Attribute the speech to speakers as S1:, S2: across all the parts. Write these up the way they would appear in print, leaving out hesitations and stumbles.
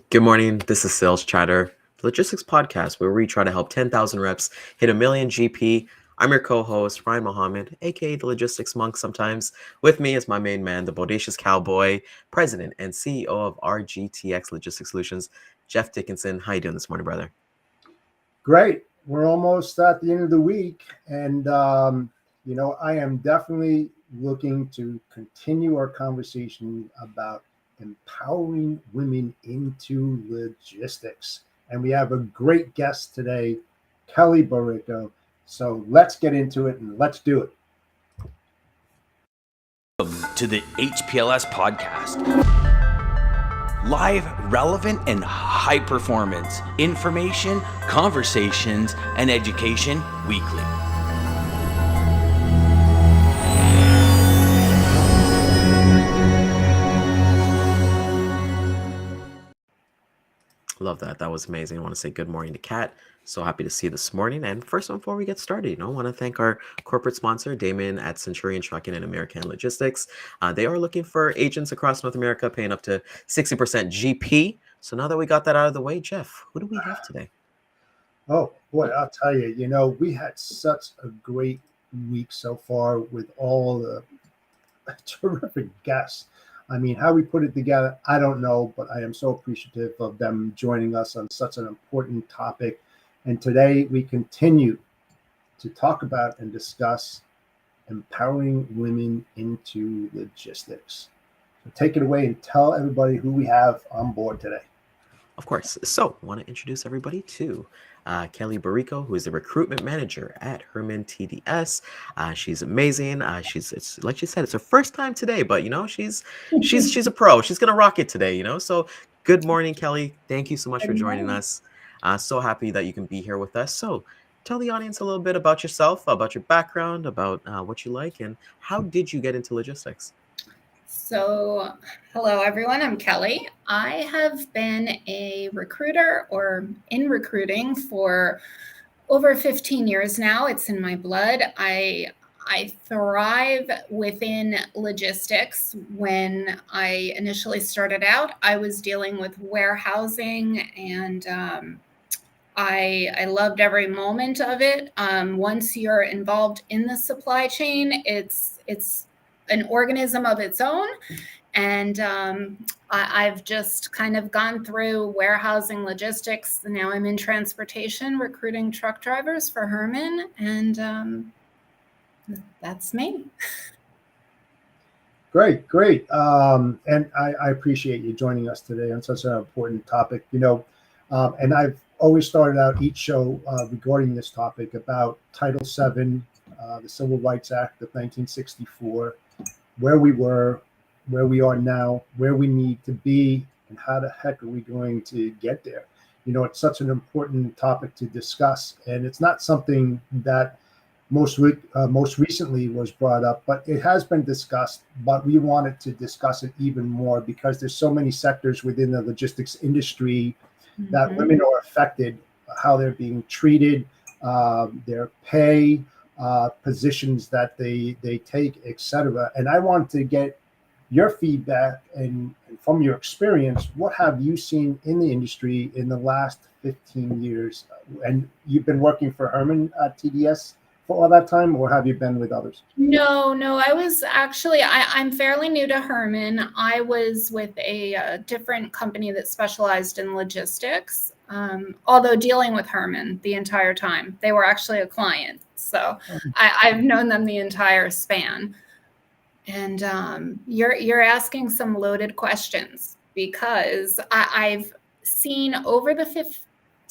S1: Good morning. This is Sales Chatter, the logistics podcast where we try to help 10,000 reps hit a million GP. I'm your co-host, Ryan Mohammed, aka the Logistics Monk sometimes. With me is my main man, the Bodacious Cowboy, President and CEO of RGTX Logistics Solutions, Jeff Dickinson. How you doing this morning, brother?
S2: Great. We're almost at the end of the week, and I am definitely looking to continue our conversation about empowering women into logistics. And we have a great guest today, Kelly Baureko. So let's get into it and let's do it.
S3: Welcome to the HPLS podcast. Live, relevant, and high performance information, conversations, and education weekly.
S1: Love that. That was amazing. I want to say good morning to Kat. So happy to see you this morning. And first, before we get started, I want to thank our corporate sponsor, Daman at Centurion Trucking and American Logistics. They are looking for agents across North America paying up to 60% GP. So now that we got that out of the way, Jeff, who do we have today?
S2: Oh, boy, I'll tell you, we had such a great week so far with all the terrific guests. I mean, how we put it together, I don't know, but I am so appreciative of them joining us on such an important topic. And today we continue to talk about and discuss empowering women into logistics. So take it away and tell everybody who we have on board today.
S1: Of course. So I want to introduce everybody to Kelly Baureko, who is the Recruitment Manager at Hermann TDS. She's amazing. It's like she said, it's her first time today, but she's a pro. She's gonna rock it today. So good morning, Kelly. Thank you so much for joining us. So happy that you can be here with us. So tell the audience a little bit about yourself, about your background, about what you like, and how did you get into logistics?
S4: So, hello everyone, I'm Kelly. I have been a recruiter or in recruiting for over 15 years now. It's in my blood. I thrive within logistics. When I initially started out, I was dealing with warehousing and I loved every moment of it. Once you're involved in the supply chain, it's an organism of its own. And I've just kind of gone through warehousing, logistics. Now I'm in transportation, recruiting truck drivers for Hermann. And that's me.
S2: Great. And I appreciate you joining us today on such an important topic. And I've always started out each show regarding this topic about Title VII, the Civil Rights Act of 1964, where we were, where we are now, where we need to be, and how the heck are we going to get there? It's such an important topic to discuss, and it's not something that most recently was brought up, but it has been discussed. But we wanted to discuss it even more because there's so many sectors within the logistics industry that women are affected, how they're being treated, their pay, positions that they take, etc. And I want to get your feedback and from your experience, what have you seen in the industry in the last 15 years? And you've been working for Hermann at TDS for all that time, or have you been with others?
S4: No, I was actually, I'm fairly new to Hermann. I was with a different company that specialized in logistics, although dealing with Hermann the entire time. They were actually a client. So I've known them the entire span. And you're asking some loaded questions because I've seen over the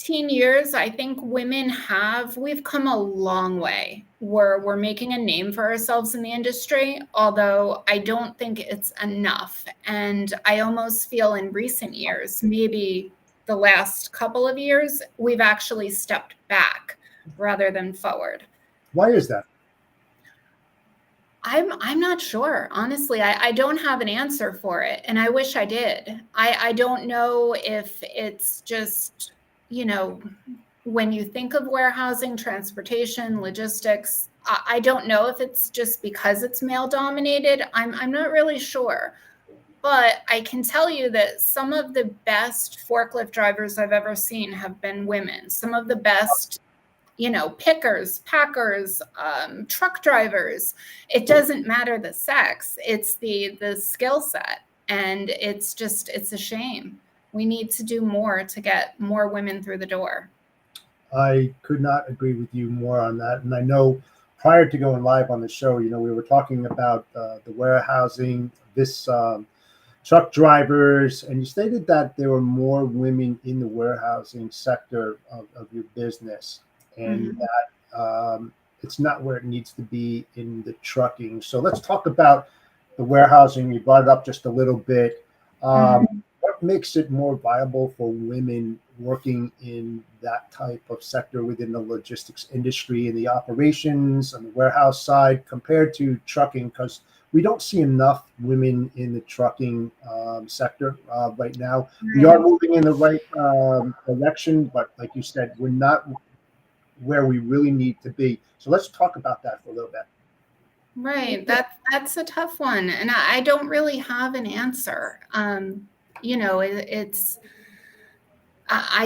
S4: 15 years, I think we've come a long way. We're making a name for ourselves in the industry, although I don't think it's enough. And I almost feel in recent years, maybe the last couple of years, we've actually stepped back rather than forward.
S2: Why is that?
S4: I'm not sure. Honestly, I don't have an answer for it, and I wish I did. I don't know if it's just, when you think of warehousing, transportation, logistics, I don't know if it's just because it's male dominated. I'm not really sure. But I can tell you that some of the best forklift drivers I've ever seen have been women. Some of the best pickers, packers, truck drivers. It doesn't matter the sex. It's the skill set. And it's a shame. We need to do more to get more women through the door.
S2: I could not agree with you more on that. And I know prior to going live on the show, we were talking about the warehousing, this truck drivers, and you stated that there were more women in the warehousing sector of your business, and that it's not where it needs to be in the trucking. So let's talk about the warehousing. You brought it up just a little bit. What makes it more viable for women working in that type of sector within the logistics industry and the operations on the warehouse side compared to trucking? Because we don't see enough women in the trucking sector right now. We are moving in the right direction, but like you said, we're not where we really need to be. So let's talk about that for a little bit.
S4: Right. That's a tough one. And I don't really have an answer. I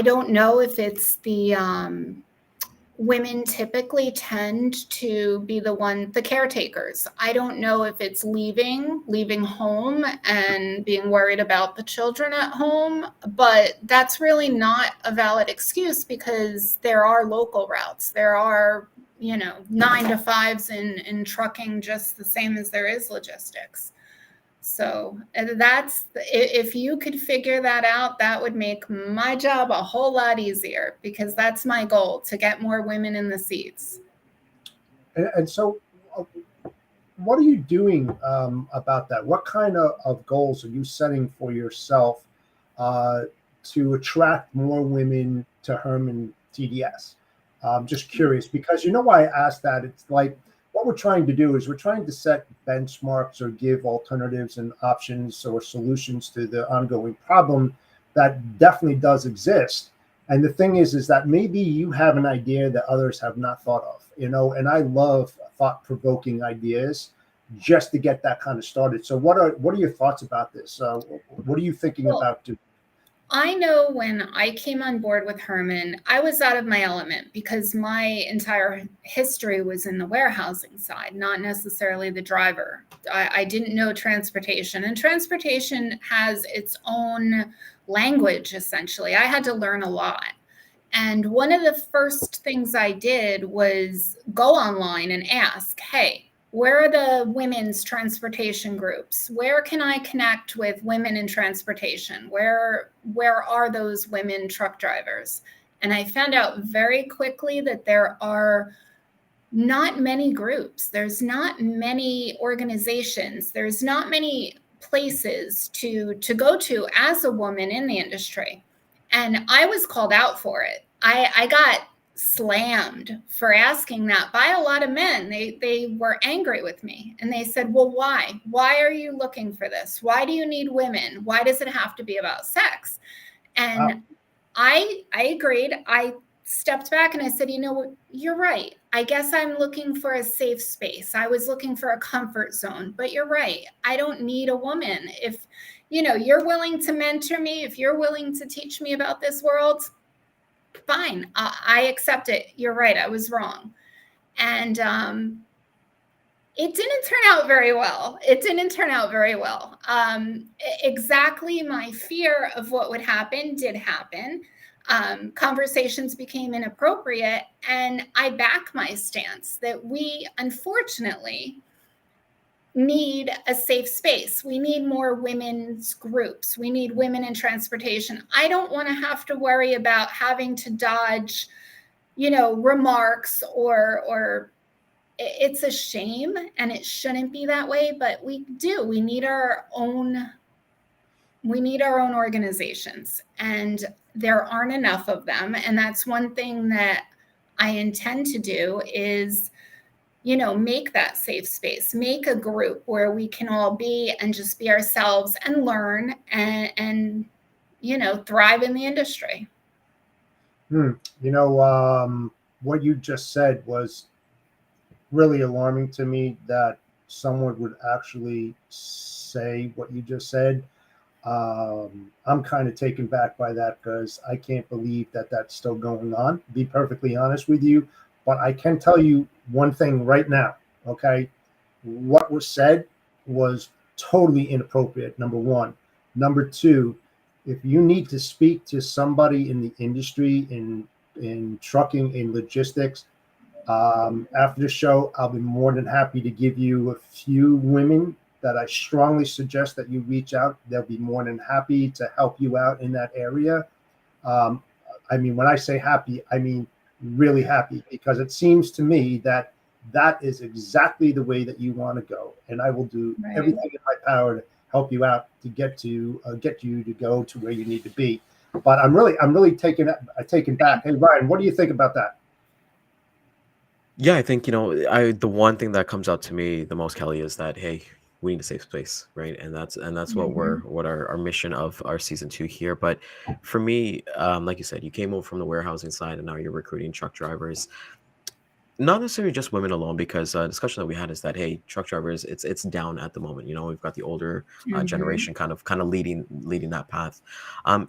S4: don't know if it's the women typically tend to be the caretakers. I don't know if it's leaving home and being worried about the children at home, but that's really not a valid excuse because there are local routes. There are, 9 to 5s in trucking just the same as there is logistics. So if you could figure that out, that would make my job a whole lot easier because that's my goal, to get more women in the seats.
S2: And so what are you doing about that? What kind of goals are you setting for yourself to attract more women to Hermann TDS? I'm just curious because you know why I asked that? It's like, what we're trying to do is we're trying to set benchmarks or give alternatives and options or solutions to the ongoing problem that definitely does exist. And the thing is that maybe you have an idea that others have not thought of, and I love thought-provoking ideas just to get that kind of started. So what are your thoughts about this? What are you thinking about doing?
S4: I know when I came on board with Hermann, I was out of my element because my entire history was in the warehousing side, not necessarily the driver. I didn't know transportation, and transportation has its own language, essentially. I had to learn a lot. And one of the first things I did was go online and ask, hey, where are the women's transportation groups? Where can I connect with women in transportation? Where are those women truck drivers? And I found out very quickly that there are not many groups. There's not many organizations. There's not many places to go to as a woman in the industry. And I was called out for it. I got slammed for asking that by a lot of men. They were angry with me and they said, well, why are you looking for this? Why do you need women? Why does it have to be about sex? And I agreed. I stepped back and I said, you're right. I guess I'm looking for a safe space. I was looking for a comfort zone, but you're right. I don't need a woman. If you're willing to mentor me, if you're willing to teach me about this world, fine, I accept it. You're right. I was wrong. And it didn't turn out very well. Exactly my fear of what would happen did happen. Conversations became inappropriate, and I back my stance that we, unfortunately, need a safe space. We need more women's groups. We need women in transportation. I don't want to have to worry about having to dodge, remarks or it's a shame, and it shouldn't be that way, but we need our own organizations, and there aren't enough of them. And that's one thing that I intend to do is, make that safe space, make a group where we can all be and just be ourselves and learn and thrive in the industry.
S2: What you just said was really alarming to me, that someone would actually say what you just said. I'm kind of taken back by that, because I can't believe that that's still going on, to be perfectly honest with you. But I can tell you one thing right now, okay? What was said was totally inappropriate, number one. Number two, if you need to speak to somebody in the industry, in trucking, in logistics, after the show, I'll be more than happy to give you a few women that I strongly suggest that you reach out. They'll be more than happy to help you out in that area. I mean, when I say happy, I mean really happy, because it seems to me that that is exactly the way that you want to go. And I will do everything in my power to help you out to get you to go to where you need to be. But I'm really taken back. Hey, Ryan, what do you think about that?
S1: Yeah, I think, the one thing that comes out to me the most, Kelly, is that, hey, we need a safe space, right? And that's what our mission of our season 2 here. But for me, like you said, you came over from the warehousing side, and now you're recruiting truck drivers. Not necessarily just women alone, because discussion that we had is that, hey, truck drivers, it's down at the moment. We've got the older generation kind of leading that path.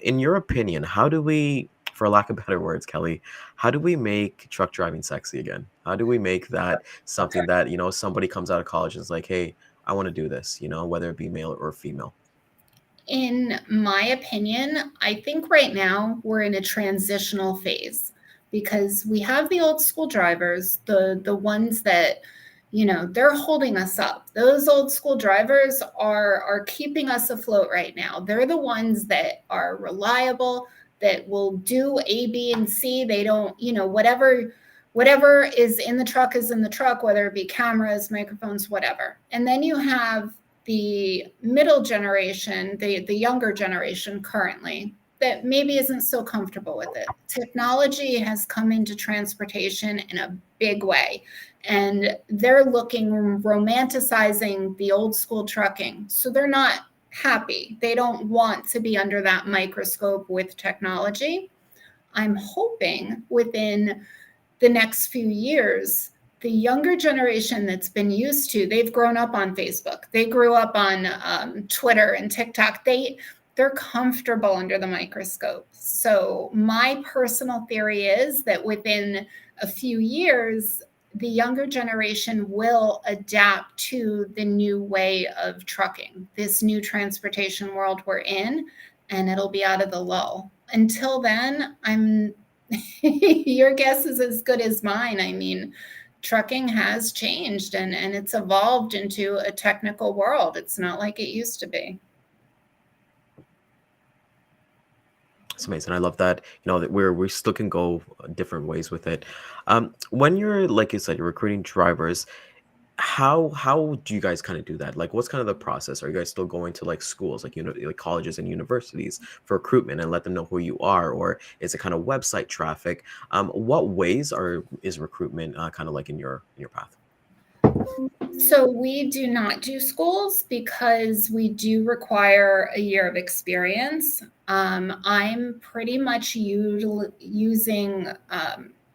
S1: In your opinion, how do we, for lack of better words, Kelly, how do we make truck driving sexy again? How do we make that something that, somebody comes out of college and is like, hey, I want to do this, whether it be male or female?
S4: In my opinion, I think right now we're in a transitional phase, because we have the old school drivers, the ones that, they're holding us up. Those old school drivers are keeping us afloat right now. They're the ones that are reliable, that will do A, B, and C. They don't, whatever is in the truck is in the truck, whether it be cameras, microphones, whatever. And then you have the middle generation, the younger generation currently, that maybe isn't so comfortable with it. Technology has come into transportation in a big way, and they're romanticizing the old school trucking. So they're not happy. They don't want to be under that microscope with technology. I'm hoping within the next few years, the younger generation that's been used to, they've grown up on Facebook. They grew up on Twitter and TikTok. They're comfortable under the microscope. So my personal theory is that within a few years, the younger generation will adapt to the new way of trucking, this new transportation world we're in, and it'll be out of the lull. Until then, your guess is as good as mine. I mean, trucking has changed and it's evolved into a technical world. It's not like it used to be.
S1: It's amazing. I love that, that we still can go different ways with it. When you're, like you said, you're recruiting drivers, how do you guys kind of do that? Like, what's kind of the process? Are you guys still going to like schools, like like colleges and universities for recruitment and let them know who you are, or is it kind of website traffic? What ways is recruitment kind of like in your path?
S4: So we do not do schools, because we do require a year of experience. I'm pretty much using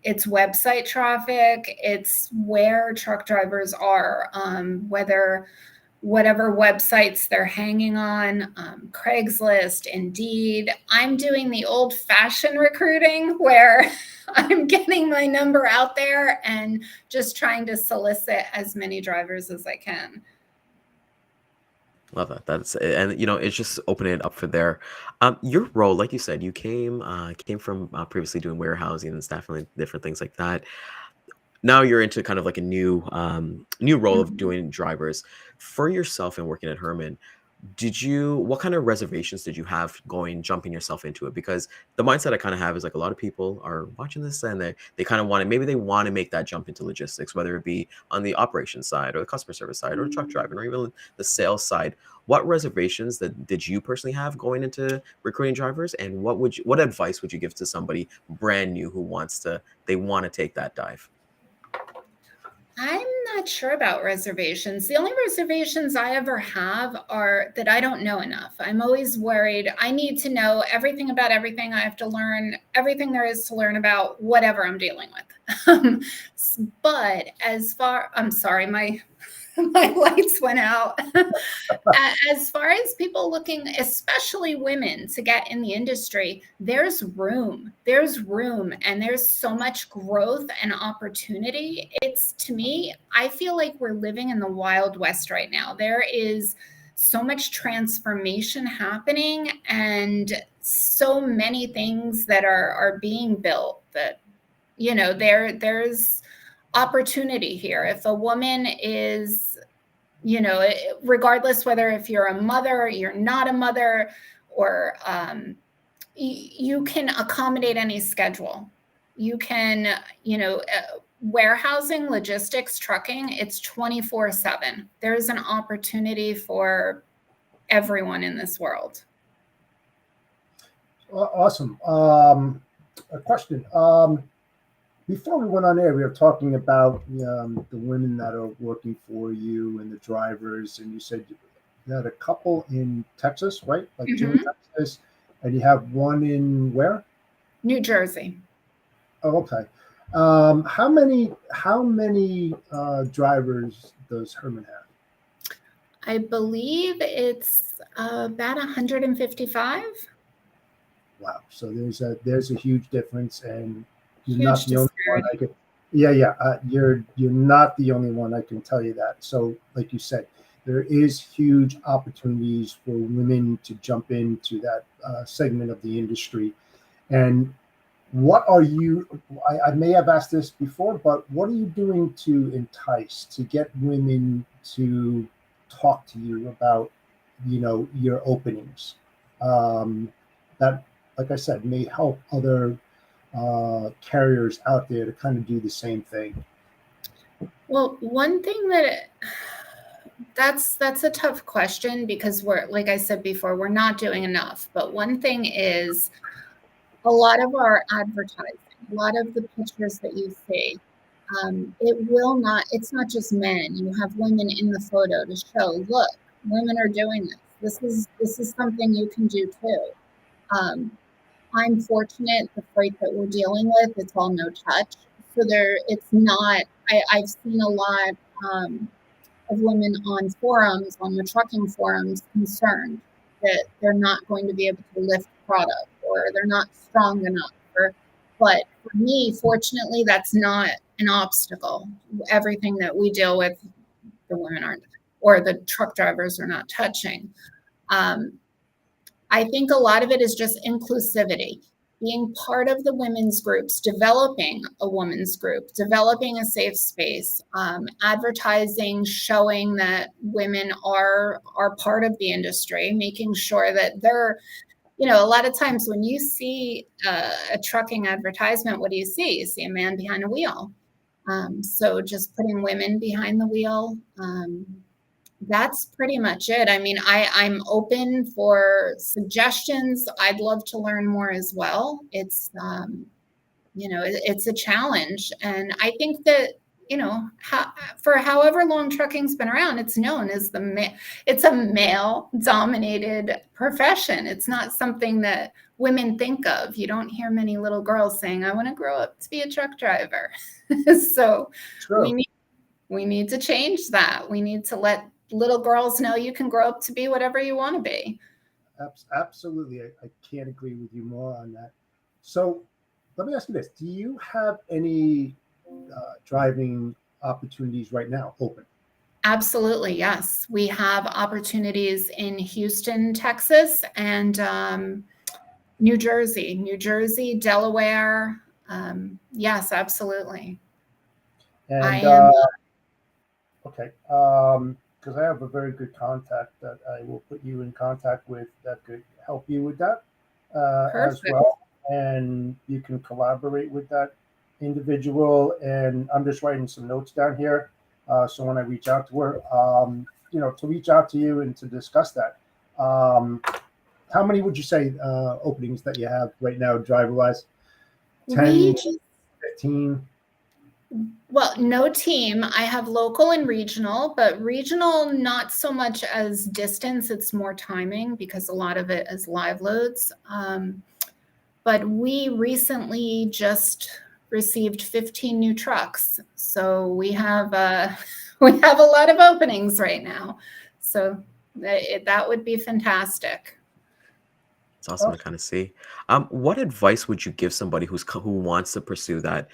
S4: it's website traffic. It's where truck drivers are, whatever websites they're hanging on, Craigslist, Indeed. I'm doing the old-fashioned recruiting where I'm getting my number out there and just trying to solicit as many drivers as I can.
S1: Love that. And it's just opening it up for there. Your role, like you said, you came from previously doing warehousing and staffing and different things like that. now you're into kind of like a new role of doing drivers for yourself and working at Herman. What kind of reservations did you have jumping yourself into it? Because the mindset I kind of have is like a lot of people are watching this and they kind of maybe they want to make that jump into logistics, whether it be on the operations side or the customer service side or the truck driving or even the sales side. What reservations did you personally have going into recruiting drivers, and what advice would you give to somebody brand new who they want to take that dive?
S4: I'm not sure about reservations. The only reservations I ever have are that I don't know enough. I'm always worried. I need to know everything about everything. I have to learn everything there is to learn about whatever I'm dealing with. But I'm sorry, my lights went out. As far as people looking, especially women, to get in the industry, there's room, and there's so much growth and opportunity. To me, I feel like we're living in the Wild West right now. There is so much transformation happening and so many things that are being built that, there's opportunity here. If a woman is, regardless whether if you're a mother, you're not a mother, or you can accommodate any schedule. You can, warehousing, logistics, trucking, it's 24/7. There's an opportunity for everyone in this world.
S2: Awesome. A question. Before we went on air, we were talking about the women that are working for you and the drivers, and you said you had a couple in Texas, right? Like two in Texas, and you have one in where?
S4: New Jersey.
S2: Oh, okay. How many drivers does Herman have?
S4: I believe it's about 155.
S2: Wow. So there's a huge difference, and you're
S4: Huge
S2: not the only one I could. Yeah. You're not the only one, I can tell you that. So, like you said, there is huge opportunities for women to jump into that segment of the industry. And what are you? I may have asked this before, but what are you doing to entice, to get women to talk to you about, your openings? That, like I said, may help other carriers out there to kind of do the same thing.
S4: Well, one thing that's a tough question, because like I said before, we're not doing enough. But one thing is, a lot of our advertising, a lot of the pictures that you see, it's not just men. You have women in the photo to show, look, women are doing this. This is something you can do too. I'm fortunate, the freight that we're dealing with, it's all no touch. So it's not, I've seen a lot of women on the trucking forums, concerned that they're not going to be able to lift product, or they're not strong enough. But for me, fortunately, that's not an obstacle. Everything that we deal with, the women aren't, or the truck drivers are not touching. I think a lot of it is just inclusivity, being part of the women's groups, developing a women's group, developing a safe space, advertising, showing that women are part of the industry, making sure that they're, a lot of times when you see a trucking advertisement, what do you see? You see a man behind a wheel. So just putting women behind the wheel, that's pretty much it. I mean, I'm open for suggestions. I'd love to learn more as well. It's, it's a challenge. And I think that, for however long trucking's been around, it's known as it's a male dominated profession. It's not something that women think of. You don't hear many little girls saying, I want to grow up to be a truck driver. So
S2: True.
S4: we need to change that. We need to let little girls know you can grow up to be whatever you want to be.
S2: Absolutely. I can't agree with you more on that. So let me ask you this. Do you have any driving opportunities right now open?
S4: Absolutely. Yes. We have opportunities in Houston, Texas, and New Jersey, Delaware. Yes, absolutely. I
S2: And
S4: am
S2: okay, because I have a very good contact that I will put you in contact with that could help you with that as
S4: perfect.
S2: well, and you can collaborate with that individual. And I'm just writing some notes down here, so when I reach out to her, to reach out to you and to discuss that. How many would you say openings that you have right now, driver wise?
S4: We
S2: 10,
S4: just
S2: 15?
S4: Well, no team. I have local and regional, but regional not so much as distance. It's more timing because a lot of it is live loads. But we recently just received 15 new trucks, so we have we have a lot of openings right now. So that would be fantastic.
S1: It's awesome to kind of see. What advice would you give somebody who wants to pursue that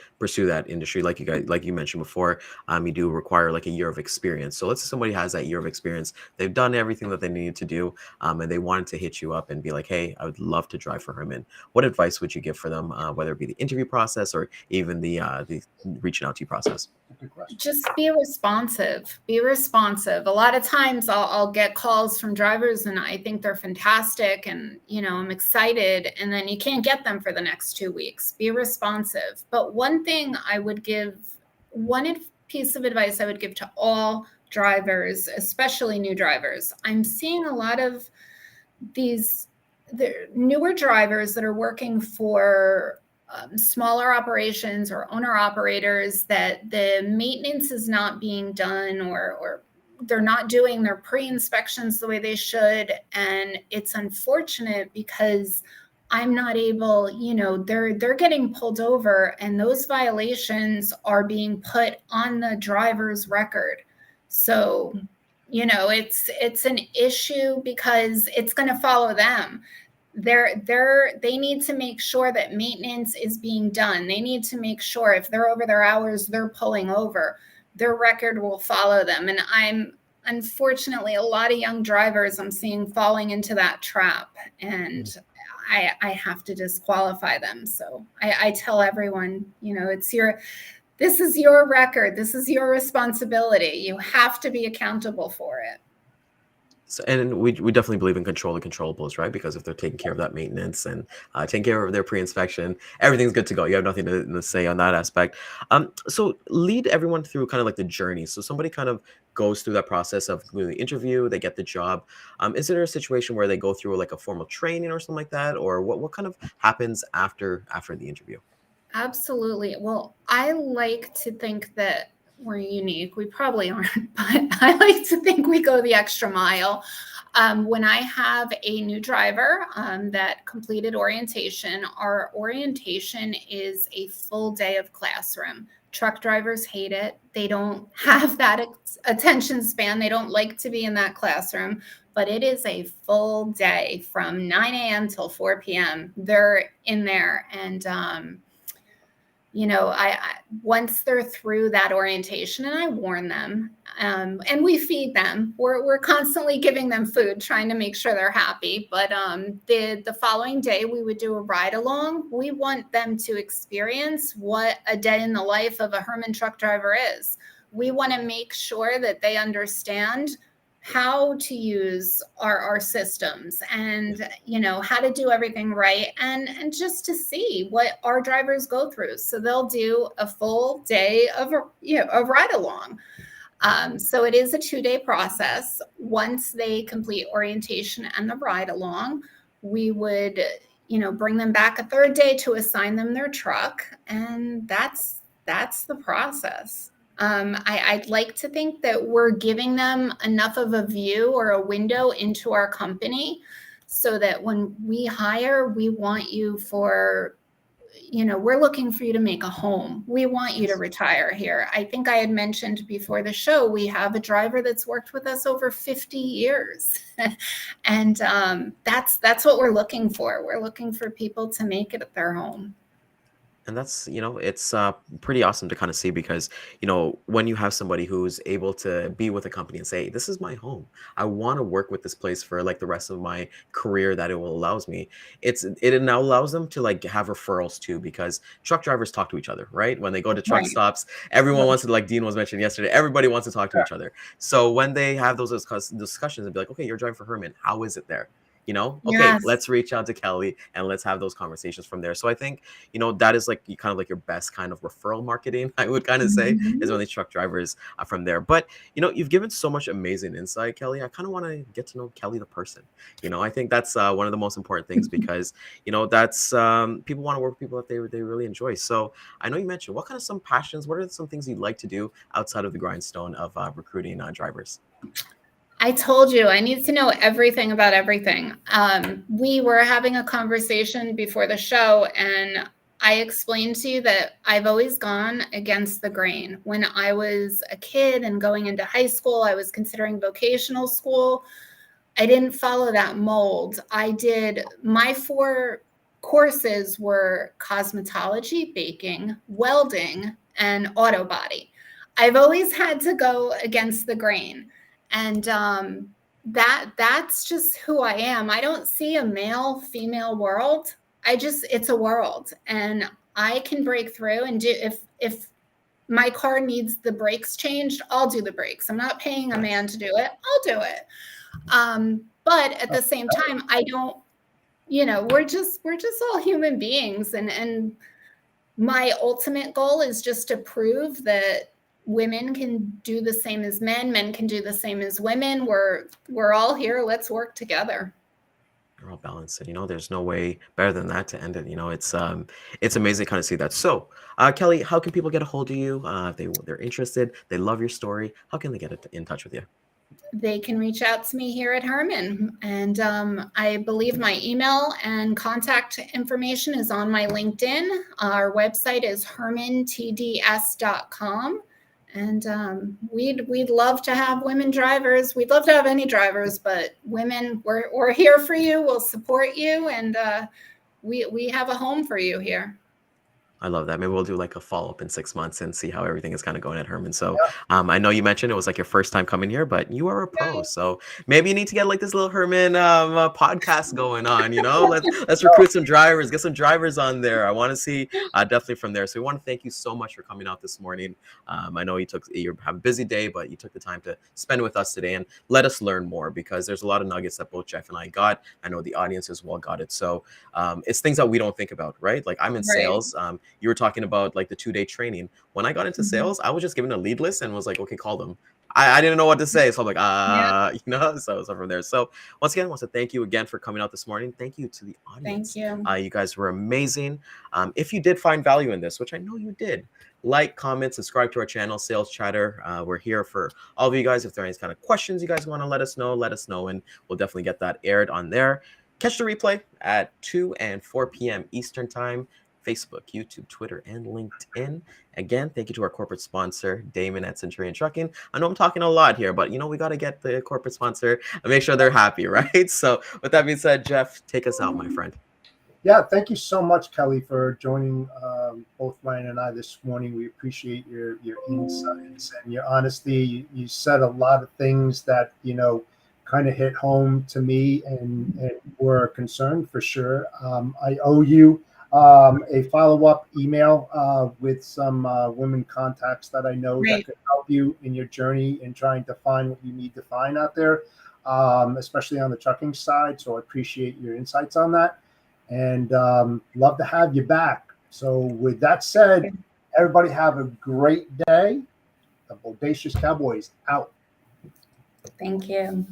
S1: industry? Like you mentioned before, you do require like a year of experience. So let's say somebody has that year of experience, they've done everything that they needed to do, and they wanted to hit you up and be like, "Hey, I would love to drive for Herman." What advice would you give for them, whether it be the interview process or even the reaching out to you process?
S2: Good question.
S4: Just be responsive. Be responsive. A lot of times I'll get calls from drivers and I think they're fantastic and, I'm excited. And then you can't get them for the next 2 weeks. Be responsive. But one piece of advice I would give to all drivers, especially new drivers, I'm seeing a lot of the newer drivers that are working for smaller operations or owner operators that the maintenance is not being done or they're not doing their pre-inspections the way they should. And it's unfortunate because I'm not able, they're getting pulled over and those violations are being put on the driver's record. So, it's an issue because it's going to follow them. They need to make sure that maintenance is being done. They need to make sure if they're over their hours, they're pulling over. Their record will follow them. And I'm unfortunately a lot of young drivers I'm seeing falling into that trap. And I have to disqualify them. So I tell everyone, this is your record. This is your responsibility. You have to be accountable for it.
S1: So, and we definitely believe in control the controllables, right? Because if they're taking care of that maintenance and taking care of their pre-inspection, everything's good to go. You have nothing to say on that aspect. So lead everyone through kind of like the journey. So somebody kind of goes through that process of the interview, they get the job. Is there a situation where they go through like a formal training or something like that, or what kind of happens after the interview?
S4: Absolutely. Well, I like to think that we're unique. We probably aren't, but I like to think we go the extra mile. When I have a new driver that completed orientation, our orientation is a full day of classroom. Truck drivers hate it. They don't have that attention span. They don't like to be in that classroom, but it is a full day from 9 a.m. till 4 p.m. They're in there. And, I once they're through that orientation, and I warn them, and we feed them. We're constantly giving them food, trying to make sure they're happy. But the following day, we would do a ride along. We want them to experience what a day in the life of a Herman truck driver is. We want to make sure that they understand how to use our systems and how to do everything right and just to see what our drivers go through. So they'll do a full day of a ride along. So it is a 2-day process. Once they complete orientation and the ride along, we would bring them back a third day to assign them their truck, and that's the process. I'd like to think that we're giving them enough of a view or a window into our company so that when we hire, we want you for, we're looking for you to make a home. We want you to retire here. I think I had mentioned before the show, we have a driver that's worked with us over 50 years. And that's what we're looking for. We're looking for people to make it their home.
S1: And that's, it's pretty awesome to kind of see because, when you have somebody who's able to be with a company and say, this is my home. I want to work with this place for like the rest of my career that it will allows me. It now allows them to like have referrals too, because truck drivers talk to each other, right? When they go to truck
S4: Right.
S1: stops, everyone wants to, like Dean was mentioning yesterday, everybody wants to talk to each other. So when they have those discussions and be like, okay, you're driving for Herman, how is it there? Okay,
S4: Yes.
S1: let's reach out to Kelly and let's have those conversations from there. So I think that is like kind of like your best kind of referral marketing, I would kind of say, is when
S4: Mhm.
S1: these truck drivers are from there. But you've given so much amazing insight, Kelly. I kind of want to get to know Kelly the person. I think that's one of the most important things, because that's people want to work with people that they really enjoy. So I know you mentioned, what kind of some passions, what are some things you'd like to do outside of the grindstone of recruiting drivers?
S4: I told you I need to know everything about everything. We were having a conversation before the show, and I explained to you that I've always gone against the grain. When I was a kid and going into high school, I was considering vocational school. I didn't follow that mold. My 4 courses were cosmetology, baking, welding, and auto body. I've always had to go against the grain. And that's just who I am. I don't see a male female world. It's a world, and I can break through and do if my car needs the brakes changed, I'll do the brakes. I'm not paying a man to do it. I'll do it. But at the same time, I don't, we're just all human beings, and my ultimate goal is just to prove that women can do the same as men can do the same as women. We're all here. Let's work together.
S1: They're all balanced, and there's no way better than that to end it. It's amazing to kind of see that. So Kelly, how can people get a hold of you if they're interested, they love your story? How can they get in touch with you?
S4: They can reach out to me here at Herman. And I believe my email and contact information is on my LinkedIn. Our website is hermantds.com. And we'd love to have women drivers. We'd love to have any drivers, but women, we're here for you. We'll support you, and we have a home for you here.
S1: I love that. Maybe we'll do like a follow-up in 6 months and see how everything is kind of going at Herman. So
S2: Yeah.
S1: I know you mentioned it was like your first time coming here, but you are a pro. So maybe you need to get like this little Herman podcast going on, let's recruit some drivers, get some drivers on there. I want to see definitely from there. So we want to thank you so much for coming out this morning. I know you have a busy day, but you took the time to spend with us today and let us learn more, because there's a lot of nuggets that both Jeff and I got. I know the audience as well got it. So it's things that we don't think about, right? Like I'm in sales. You were talking about like the 2-day training. When I got into sales, I was just given a lead list and was like, okay, call them. I didn't know what to say. So I'm like, so from there. So once again, I want to thank you again for coming out this morning. Thank you to the audience.
S4: Thank you.
S1: You guys were amazing. If you did find value in this, which I know you did, like, comment, subscribe to our channel, Sales Chatter. We're here for all of you guys. If there are any kind of questions you guys want to let us know, and we'll definitely get that aired on there. Catch the replay at 2 and 4 p.m. Eastern Time. Facebook, YouTube, Twitter, and LinkedIn. Again, thank you to our corporate sponsor, Daman at Centurion Trucking. I know I'm talking a lot here, but we got to get the corporate sponsor and make sure they're happy, right? So with that being said, Jeff, take us out, my friend.
S2: Yeah, thank you so much, Kelly, for joining both Ryan and I this morning. We appreciate your insights and your honesty. You said a lot of things that kind of hit home to me and were a concern for sure. I owe you a follow-up email with some women contacts that I know that could help you in your journey in trying to find what you need to find out there, especially on the trucking side. So I appreciate your insights on that, and love to have you back. So with that said, everybody have a great day. The Bodacious Cowboys out.
S4: Thank you.